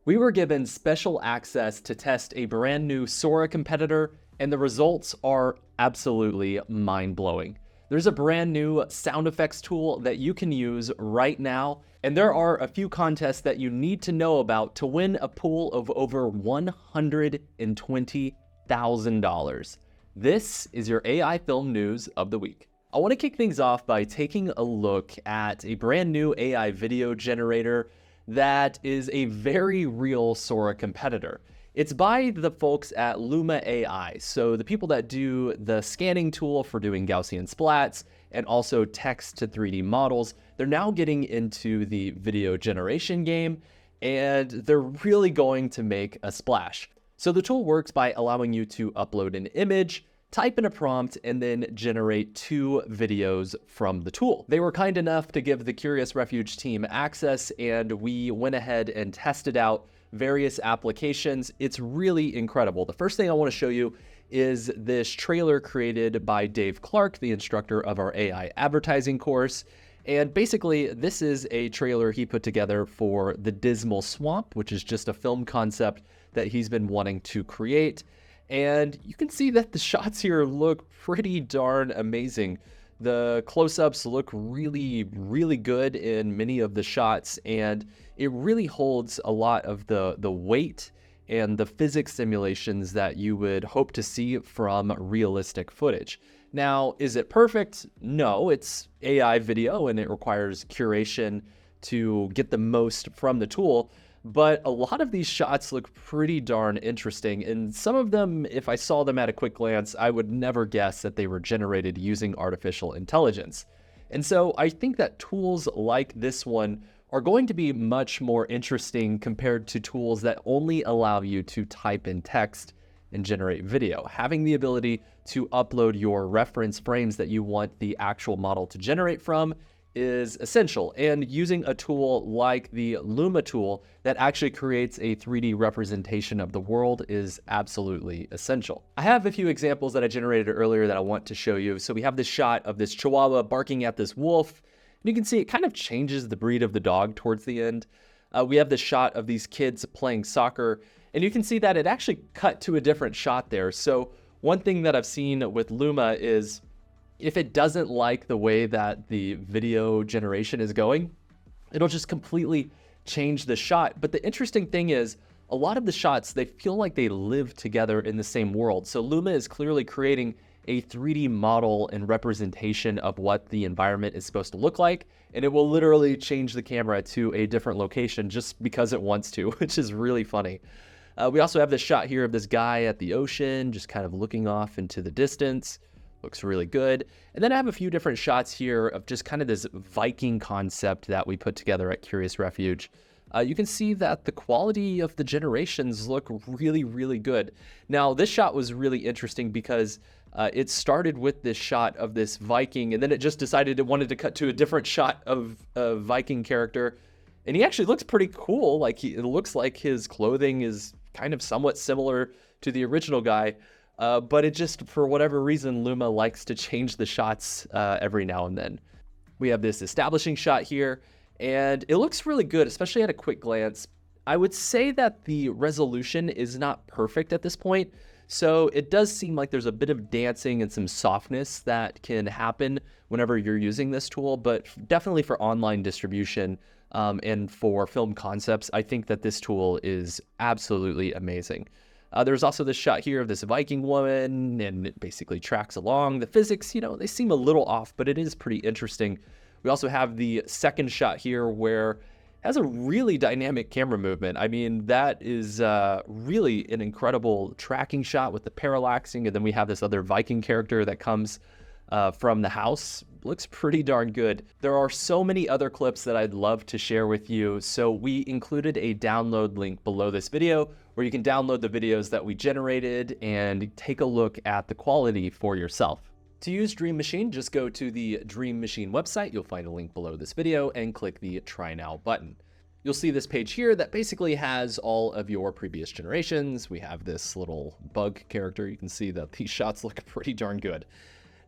We were given special access to test a brand new Sora competitor, and the results are absolutely mind-blowing. There's a brand new sound effects tool that you can use right now, and there are a few contests that you need to know about to win a pool of over $120,000. This is your AI film news of the week. I want to kick things off by taking a look at a brand new AI video generator that is a very real Sora competitor. It's by the folks at Luma AI, so the people that do the scanning tool for doing Gaussian splats and also text to 3D models. They're now getting into the video generation game, and they're really going to make a splash. So the tool works by allowing you to upload an image, type in a prompt, and then generate 2 videos from the tool. They were kind enough to give the Curious Refuge team access, and we went ahead and tested out various applications. It's really incredible. The first thing I want to show you is this trailer created by Dave Clark, the instructor of our AI advertising course. And basically, this is a trailer he put together for The Dismal Swamp, which is just a film concept that he's been wanting to create. And you can see that the shots here look pretty darn amazing. The close-ups look really, really good in many of the shots, and it really holds a lot of the weight and the physics simulations that you would hope to see from realistic footage. Now, is it perfect? No, it's AI video and it requires curation to get the most from the tool. But a lot of these shots look pretty darn interesting, and some of them, if I saw them at a quick glance, I would never guess that they were generated using artificial intelligence. And so I think that tools like this one are going to be much more interesting compared to tools that only allow you to type in text and generate video. Having the ability to upload your reference frames that you want the actual model to generate from is essential, and using a tool like the Luma tool that actually creates a 3D representation of the world is absolutely essential. I have a few examples that I generated earlier that I want to show you. So we have this shot of this Chihuahua barking at this wolf, and you can see it kind of changes the breed of the dog towards the end. We have this shot of these kids playing soccer, and you can see that it actually cut to a different shot there. So one thing that I've seen with Luma is if it doesn't like the way that the video generation is going, it'll just completely change the shot. But the interesting thing is, a lot of the shots, they feel like they live together in the same world. So Luma is clearly creating a 3D model and representation of what the environment is supposed to look like, and it will literally change the camera to a different location just because it wants to, which is really funny. We also have this shot here of this guy at the ocean, just kind of looking off into the distance. Looks really good. And then I have a few different shots here of just kind of this Viking concept that we put together at Curious Refuge. You can see that the quality of the generations look really, really good. Now, this shot was really interesting because it started with this shot of this Viking, and then it just decided it wanted to cut to a different shot of a Viking character. And he actually looks pretty cool. Like it looks like his clothing is kind of somewhat similar to the original guy. But it just, for whatever reason, Luma likes to change the shots every now and then. We have this establishing shot here, and it looks really good, especially at a quick glance. I would say that the resolution is not perfect at this point, so it does seem like there's a bit of dancing and some softness that can happen whenever you're using this tool, but definitely for online distribution and for film concepts, I think that this tool is absolutely amazing. There's also this shot here of this Viking woman, and it basically tracks along. The physics, they seem a little off, but it is pretty interesting. We also have the second shot here where it has a really dynamic camera movement. I mean, that is really an incredible tracking shot with the parallaxing, and then we have this other Viking character that comes from the house. Looks pretty darn good. There are so many other clips that I'd love to share with you, so we included a download link below this video where you can download the videos that we generated and take a look at the quality for yourself. To use Dream Machine, just go to the Dream Machine website. You'll find a link below this video and click the Try Now button. You'll see this page here that basically has all of your previous generations. We have this little bug character. You can see that these shots look pretty darn good.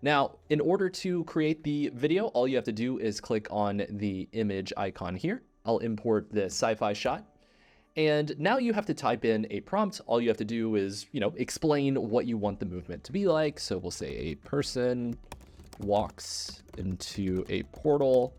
Now, in order to create the video, all you have to do is click on the image icon here. I'll import the sci-fi shot. And now you have to type in a prompt. All you have to do is, explain what you want the movement to be like. So we'll say a person walks into a portal,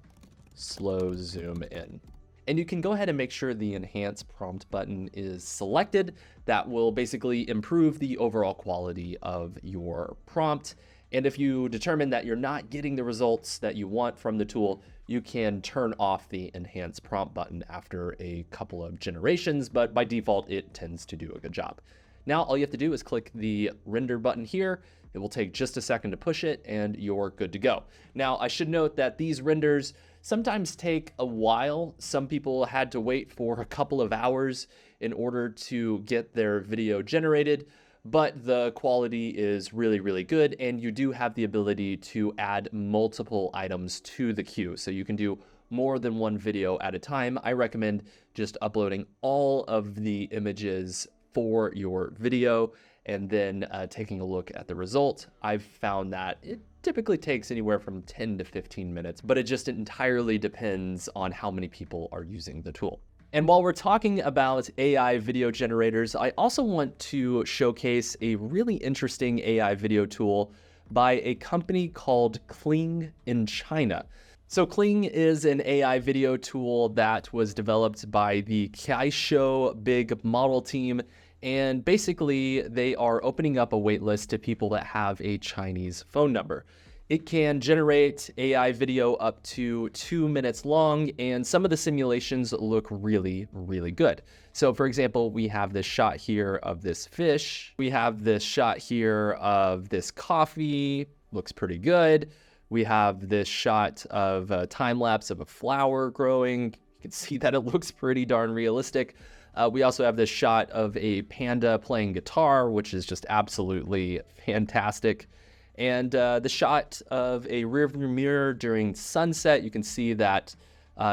slow zoom in. And you can go ahead and make sure the enhance prompt button is selected. That will basically improve the overall quality of your prompt. And if you determine that you're not getting the results that you want from the tool, you can turn off the enhance prompt button after a couple of generations, but by default, it tends to do a good job. Now, all you have to do is click the render button here. It will take just a second to push it and you're good to go. Now, I should note that these renders sometimes take a while. Some people had to wait for a couple of hours in order to get their video generated, but the quality is really, really good. And you do have the ability to add multiple items to the queue. So you can do more than one video at a time. I recommend just uploading all of the images for your video and then taking a look at the result. I've found that it typically takes anywhere from 10 to 15 minutes, but it just entirely depends on how many people are using the tool. And while we're talking about AI video generators, I also want to showcase a really interesting AI video tool by a company called Kling in China. So Kling is an AI video tool that was developed by the Kaisho big model team. And basically, they are opening up a waitlist to people that have a Chinese phone number. It can generate AI video up to 2 minutes long, and some of the simulations look really, really good. So for example, we have this shot here of this fish. We have this shot here of this coffee, looks pretty good. We have this shot of a time lapse of a flower growing. You can see that it looks pretty darn realistic. We also have this shot of a panda playing guitar, which is just absolutely fantastic. And the shot of a rearview mirror during sunset, you can see that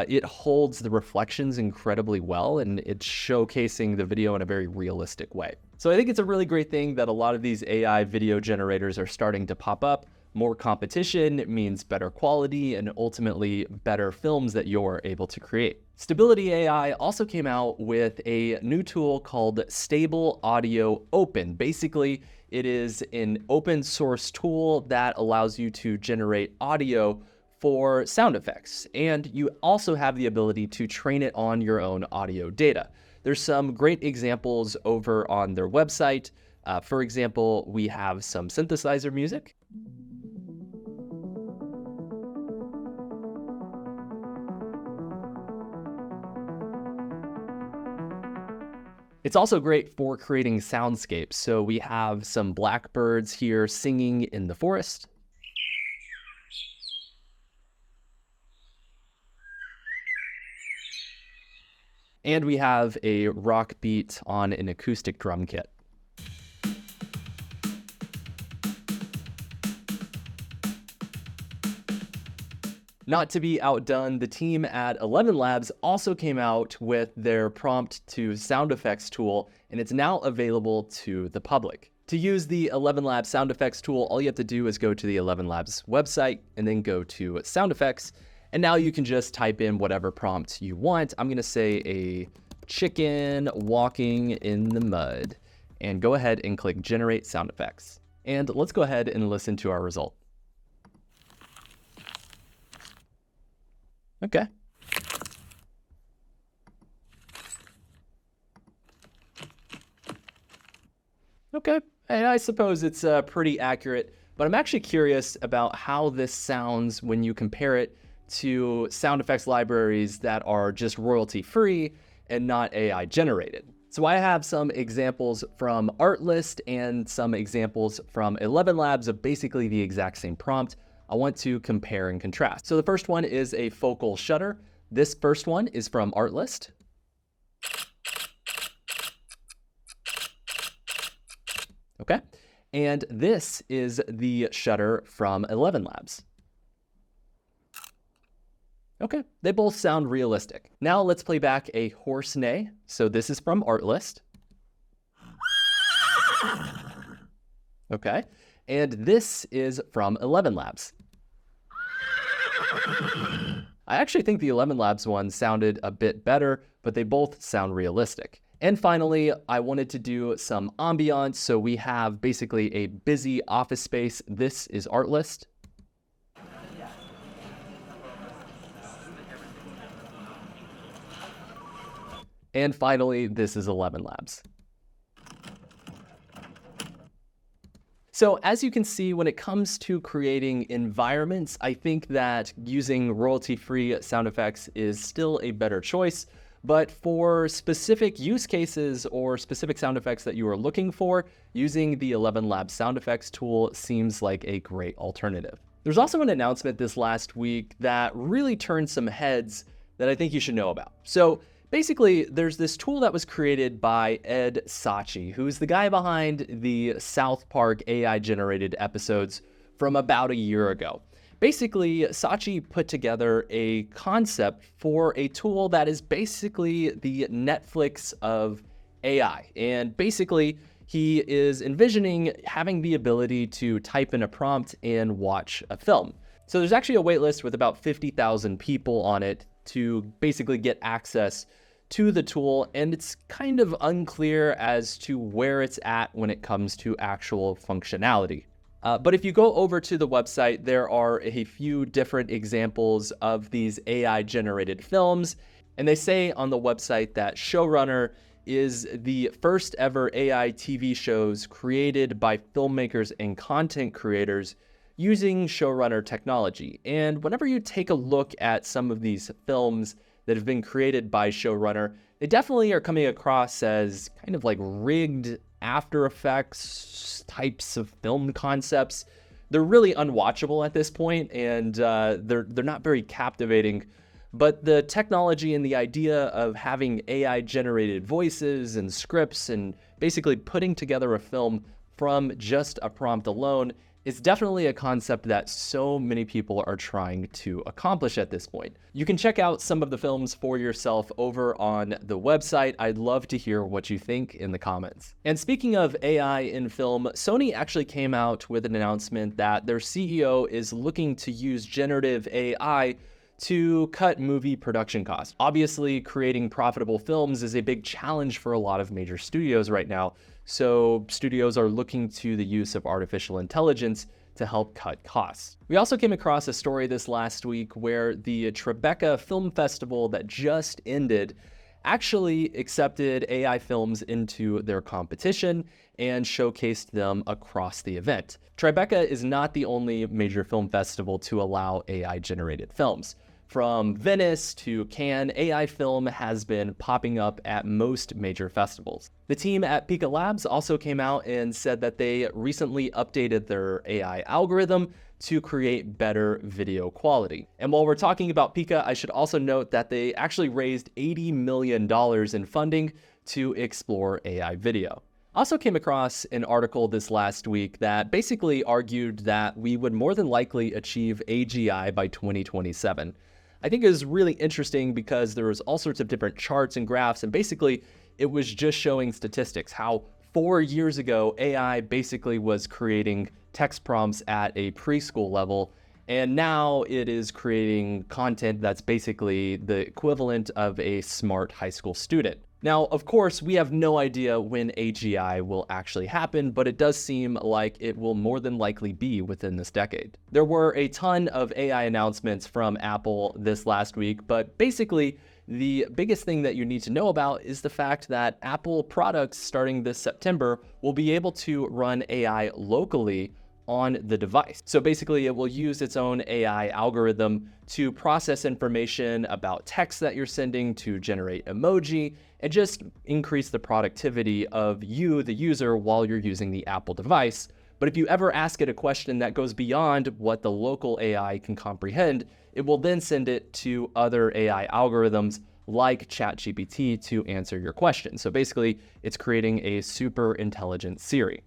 it holds the reflections incredibly well, and it's showcasing the video in a very realistic way. So I think it's a really great thing that a lot of these AI video generators are starting to pop up. More competition means better quality and ultimately better films that you're able to create. Stability AI also came out with a new tool called Stable Audio Open. Basically, it is an open source tool that allows you to generate audio for sound effects. And you also have the ability to train it on your own audio data. There's some great examples over on their website. For example, we have some synthesizer music. It's also great for creating soundscapes. So we have some blackbirds here singing in the forest. And we have a rock beat on an acoustic drum kit. Not to be outdone, the team at Elevenlabs also came out with their Prompt-to-SFX tool, and it's now available to the public. To use the Elevenlabs sound effects tool, all you have to do is go to the Elevenlabs website and then go to sound effects. And now you can just type in whatever prompt you want. I'm gonna say a chicken walking in the mud, and go ahead and click generate sound effects. And let's go ahead and listen to our result. Okay. Okay, and I suppose it's pretty accurate, but I'm actually curious about how this sounds when you compare it to sound effects libraries that are just royalty free and not AI generated. So I have some examples from Artlist and some examples from Elevenlabs of basically the exact same prompt. I want to compare and contrast. So the first one is a focal shutter. This first one is from Artlist. Okay, and this is the shutter from Elevenlabs. Okay, they both sound realistic. Now let's play back a horse neigh. So this is from Artlist. Okay, and this is from Elevenlabs. I actually think the Elevenlabs one sounded a bit better, but they both sound realistic. And finally, I wanted to do some ambiance, so we have basically a busy office space. This is Artlist. And finally, this is Elevenlabs. So as you can see, when it comes to creating environments, I think that using royalty-free sound effects is still a better choice. But for specific use cases or specific sound effects that you are looking for, using the Elevenlabs sound effects tool seems like a great alternative. There's also an announcement this last week that really turned some heads that I think you should know about. So basically, there's this tool that was created by Ed Sachi, who's the guy behind the South Park AI-generated episodes from about a year ago. Basically, Sachi put together a concept for a tool that is basically the Netflix of AI. And basically, he is envisioning having the ability to type in a prompt and watch a film. So there's actually a waitlist with about 50,000 people on it to basically get access to the tool, and it's kind of unclear as to where it's at when it comes to actual functionality. But if you go over to the website, there are a few different examples of these AI-generated films, and they say on the website that Showrunner is the first ever AI TV shows created by filmmakers and content creators using Showrunner technology. And whenever you take a look at some of these films that have been created by Showrunner, they definitely are coming across as kind of like rigged After Effects types of film concepts. They're really unwatchable at this point, and they're not very captivating. But the technology and the idea of having AI-generated voices and scripts and basically putting together a film from just a prompt alone is definitely a concept that so many people are trying to accomplish at this point. You can check out some of the films for yourself over on the website. I'd love to hear what you think in the comments. And speaking of AI in film, Sony actually came out with an announcement that their CEO is looking to use generative AI to cut movie production costs. Obviously, creating profitable films is a big challenge for a lot of major studios right now. So studios are looking to the use of artificial intelligence to help cut costs. We also came across a story this last week where the Tribeca Film Festival that just ended actually accepted AI films into their competition and showcased them across the event. Tribeca is not the only major film festival to allow AI-generated films. From Venice to Cannes, AI film has been popping up at most major festivals. The team at Pika Labs also came out and said that they recently updated their AI algorithm to create better video quality. And while we're talking about Pika, I should also note that they actually raised $80 million in funding to explore AI video. Also came across an article this last week that basically argued that we would more than likely achieve AGI by 2027. I think it was really interesting because there was all sorts of different charts and graphs, and basically it was just showing statistics, how 4 years ago AI basically was creating text prompts at a preschool level, and now it is creating content that's basically the equivalent of a smart high school student. Now, of course, we have no idea when AGI will actually happen, but it does seem like it will more than likely be within this decade. There were a ton of AI announcements from Apple this last week, but basically, the biggest thing that you need to know about is the fact that Apple products starting this September will be able to run AI locally on the device. So basically, it will use its own AI algorithm to process information about text that you're sending, to generate emoji, and just increase the productivity of you, the user, while you're using the Apple device. But if you ever ask it a question that goes beyond what the local AI can comprehend, it will then send it to other AI algorithms like ChatGPT to answer your question. So basically, it's creating a super intelligent Siri.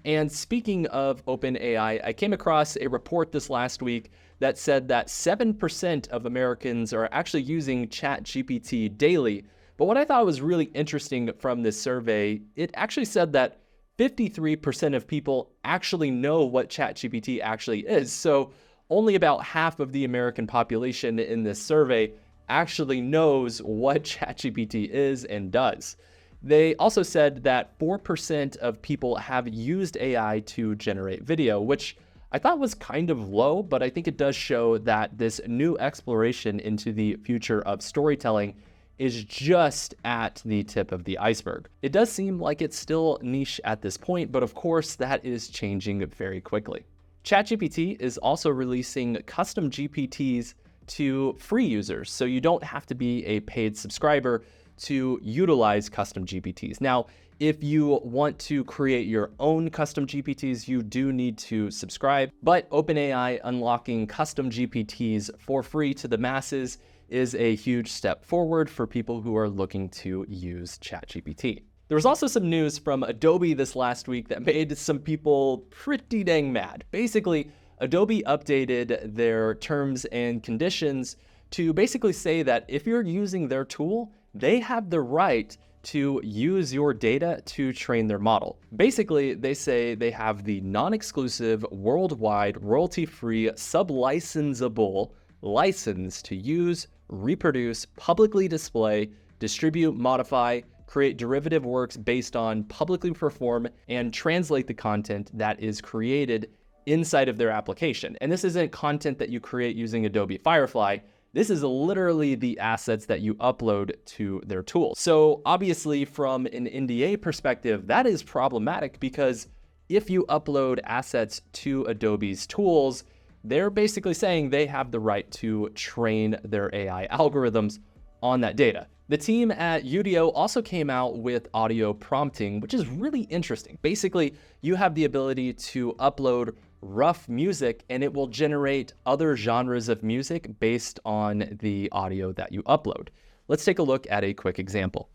And speaking of OpenAI, I came across a report this last week that said that 7% of Americans are actually using ChatGPT daily. But what I thought was really interesting from this survey, it actually said that 53% of people actually know what ChatGPT actually is. So only about half of the American population in this survey actually knows what ChatGPT is and does. They also said that 4% of people have used AI to generate video, which I thought was kind of low, but I think it does show that this new exploration into the future of storytelling is just at the tip of the iceberg. It does seem like it's still niche at this point, but of course that is changing very quickly. ChatGPT is also releasing custom GPTs to free users, so you don't have to be a paid subscriber to utilize custom GPTs. Now, if you want to create your own custom GPTs, you do need to subscribe, but OpenAI unlocking custom GPTs for free to the masses is a huge step forward for people who are looking to use ChatGPT. There was also some news from Adobe this last week that made some people pretty dang mad. Basically, Adobe updated their terms and conditions to basically say that if you're using their tool, they have the right to use your data to train their model. Basically, they say they have the non-exclusive, worldwide, royalty-free, sub-licensable license to use, reproduce, publicly display, distribute, modify, create derivative works based on, publicly perform, and translate the content that is created inside of their application. And this isn't content that you create using Adobe Firefly. This is literally the assets that you upload to their tool. So obviously from an NDA perspective, that is problematic because if you upload assets to Adobe's tools, they're basically saying they have the right to train their AI algorithms on that data. The team at Udio also came out with audio prompting, which is really interesting. Basically, you have the ability to upload rough music and it will generate other genres of music based on the audio that you upload. Let's take a look at a quick example.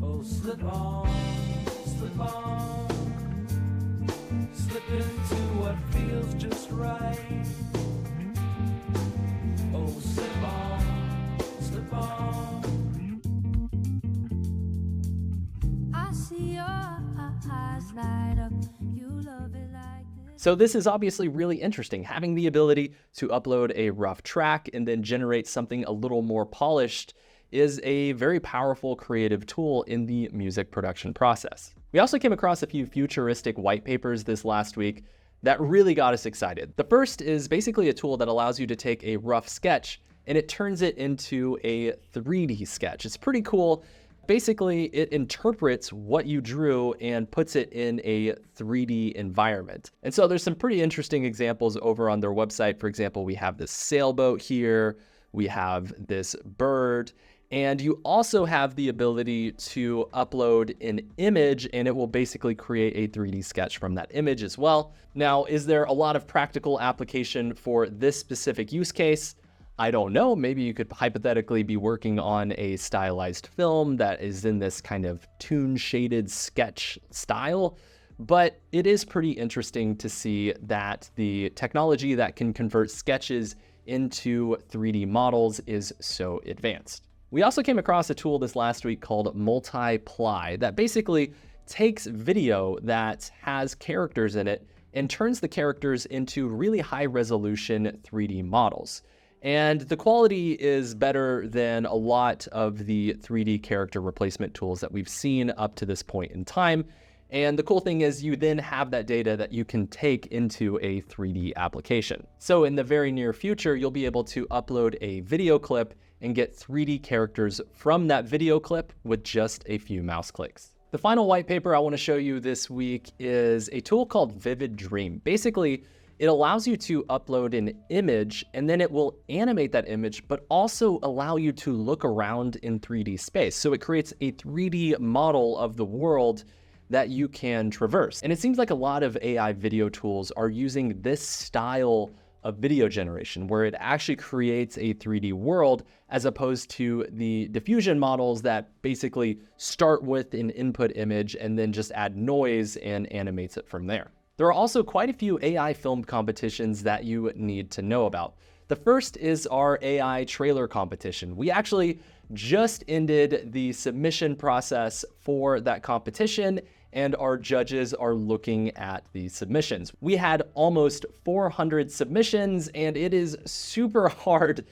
Oh, slip on, slip into what feels just right. Oh, slip on. So this is obviously really interesting, having the ability to upload a rough track and then generate something a little more polished is a very powerful creative tool in the music production process. We also came across a few futuristic white papers this last week that really got us excited. The first is basically a tool that allows you to take a rough sketch and it turns it into a 3D sketch. It's pretty cool. Basically, it interprets what you drew and puts it in a 3D environment. And so there's some pretty interesting examples over on their website. For example, we have this sailboat here, we have this bird, and you also have the ability to upload an image and it will basically create a 3D sketch from that image as well. Now, is there a lot of practical application for this specific use case? I don't know, maybe you could hypothetically be working on a stylized film that is in this kind of toon shaded sketch style, but it is pretty interesting to see that the technology that can convert sketches into 3D models is so advanced. We also came across a tool this last week called Multiply that basically takes video that has characters in it and turns the characters into really high resolution 3D models. And the quality is better than a lot of the 3D character replacement tools that we've seen up to this point in time. And the cool thing is you then have that data that you can take into a 3D application. So in the very near future, you'll be able to upload a video clip and get 3D characters from that video clip with just a few mouse clicks. The final white paper I want to show you this week is a tool called Vivid Dream. Basically, it allows you to upload an image and then it will animate that image, but also allow you to look around in 3D space. So it creates a 3D model of the world that you can traverse. And it seems like a lot of AI video tools are using this style of video generation, where it actually creates a 3D world as opposed to the diffusion models that basically start with an input image and then just add noise and animates it from there. There are also quite a few AI film competitions that you need to know about. The first is our AI trailer competition. We actually just ended the submission process for that competition, and our judges are looking at the submissions. We had almost 400 submissions, and it is super hard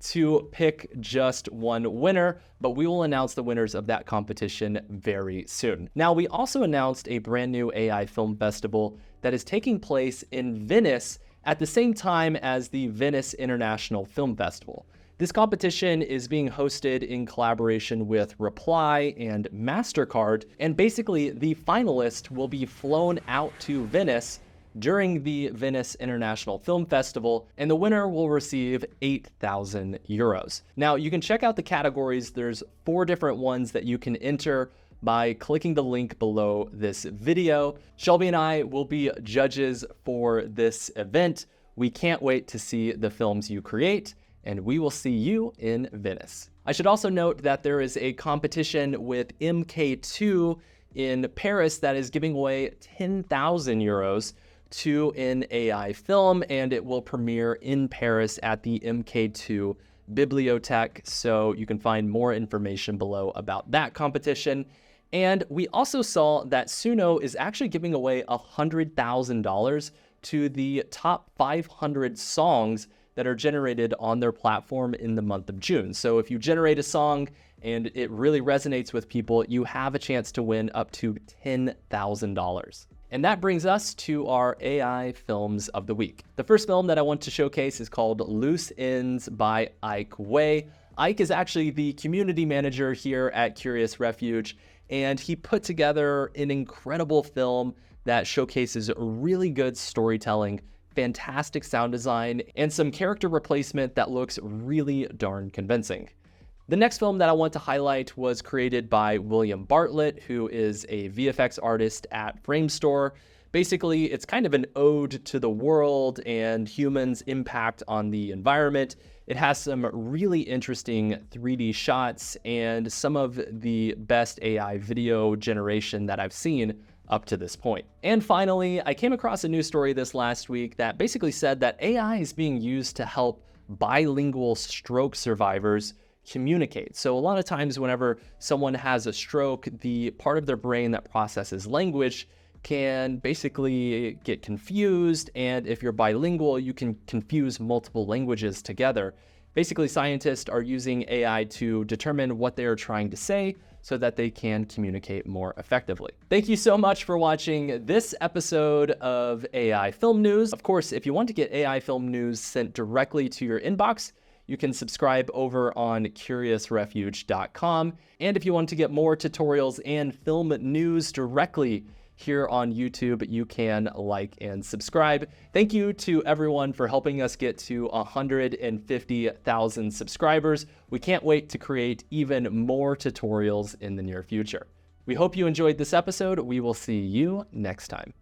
to pick just one winner, but we will announce the winners of that competition very soon. Now, we also announced a brand new AI film festival that is taking place in Venice at the same time as the Venice International Film Festival. This competition is being hosted in collaboration with Reply and MasterCard, and basically the finalist will be flown out to Venice during the Venice International Film Festival, and the winner will receive 8,000 euros. Now, you can check out the categories. There's 4 different ones that you can enter by clicking the link below this video. Shelby and I will be judges for this event. We can't wait to see the films you create, and we will see you in Venice. I should also note that there is a competition with MK2 in Paris that is giving away 10,000 euros to an AI film, and it will premiere in Paris at the MK2 Bibliothèque. So you can find more information below about that competition. And we also saw that Suno is actually giving away $100,000 to the top 500 songs that are generated on their platform in the month of June. So if you generate a song and it really resonates with people, you have a chance to win up to $10,000. And that brings us to our AI films of the week. The first film that I want to showcase is called Loose Ends by Ike Wei. Ike is actually the community manager here at Curious Refuge, and he put together an incredible film that showcases really good storytelling, fantastic sound design, and some character replacement that looks really darn convincing. The next film that I want to highlight was created by William Bartlett, who is a VFX artist at Framestore. Basically, it's kind of an ode to the world and humans' impact on the environment. It has some really interesting 3D shots and some of the best AI video generation that I've seen up to this point. And finally, I came across a news story this last week that basically said that AI is being used to help bilingual stroke survivors communicate. So a lot of times whenever someone has a stroke, the part of their brain that processes language can basically get confused, and if you're bilingual, you can confuse multiple languages together. Basically, scientists are using AI to determine what they are trying to say so that they can communicate more effectively. Thank you so much for watching this episode of AI Film News. Of course, if you want to get AI Film News sent directly to your inbox, you can subscribe over on curiousrefuge.com. And if you want to get more tutorials and film news directly here on YouTube, you can like and subscribe. Thank you to everyone for helping us get to 150,000 subscribers. We can't wait to create even more tutorials in the near future. We hope you enjoyed this episode. We will see you next time.